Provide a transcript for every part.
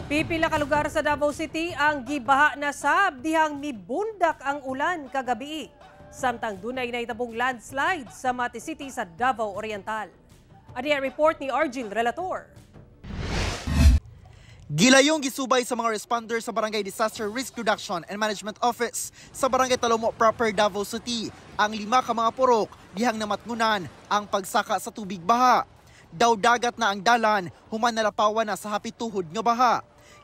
Pipila ka lugar sa Davao City ang gibaha na sab dihang mibundak ang ulan kagabi. Samtang dunay nahitabong landslide sa Mati City sa Davao Oriental. Ani ang report ni Argil Relator. Gilayong gisubay sa mga responders sa Barangay Disaster Risk Reduction and Management Office sa Barangay Talomo proper, Davao City ang 5 ka mga purok dihang namatngunan ang pagsaka sa tubig baha. Daw dagat na ang dalan, human nalapawan na sa hapituhod nga baha.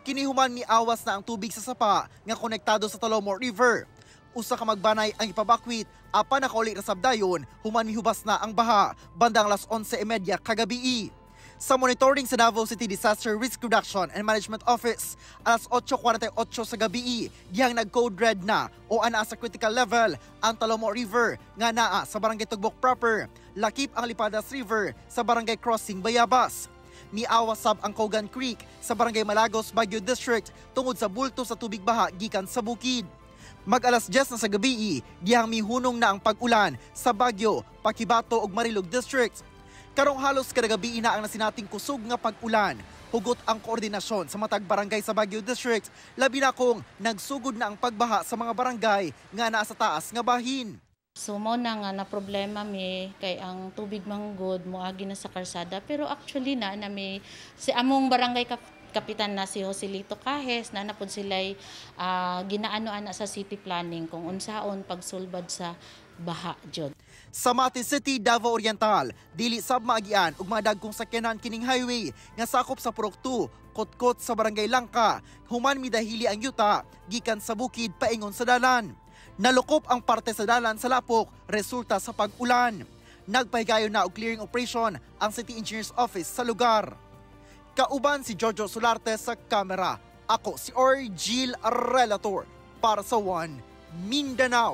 Kinihuman miawas na ang tubig sa sapa nga konektado sa Talomo River. Usa ka magbanay ang ipabakwit, apan nakauli na sabdayon, human mihubas na ang baha bandang alas 11:30 kagabi. Sa monitoring sa Davao City Disaster Risk Reduction and Management Office, alas 8:48 sa gabi, dihang nag-code red na o ana sa critical level ang Talomo River nga naa sa Barangay Tugbok proper, lakip ang Lipadas River sa Barangay Crossing Bayabas. Miawas sab ang Cogan Creek sa Barangay Malagos, Baguio District tungod sa bulto sa tubig baha gikan sa bukid. Mag-alas 10 na sa gabi, dihang mihunong na ang pag-ulan sa Baguio, Paquibato ug Marilog District. Karong halos kada gabi na ang nasinating kusog nga pag-ulan. Hugot ang koordinasyon sa matag barangay sa Baguio District, labi na kung nagsugod na ang pagbaha sa mga barangay nga naa sa taas nga bahin. So mo na nga na problema mi kay ang tubig manggod moagi na sa karsada, pero actually na may si among barangay kapitan na si Joselito Cajes na napod sila'y ginaano ana sa city planning kung unsaon pagsulbad sa baha jud. Sa Mati City, Davao Oriental, dili sab maagian ug mga dagkong sakyanan kining highway nga sakop sa Purok 2, Kotkot sa Barangay Langka, human midahili ang yuta gikan sa bukid paingon sa dalan. Nalukop ang parte sa dalan sa lapok resulta sa pag-ulan. Nagpahigayon na og clearing operation ang City Engineers Office sa lugar. Kauban si Jojo Solarte sa kamera. Ako si Argil Relator para sa One Mindanao.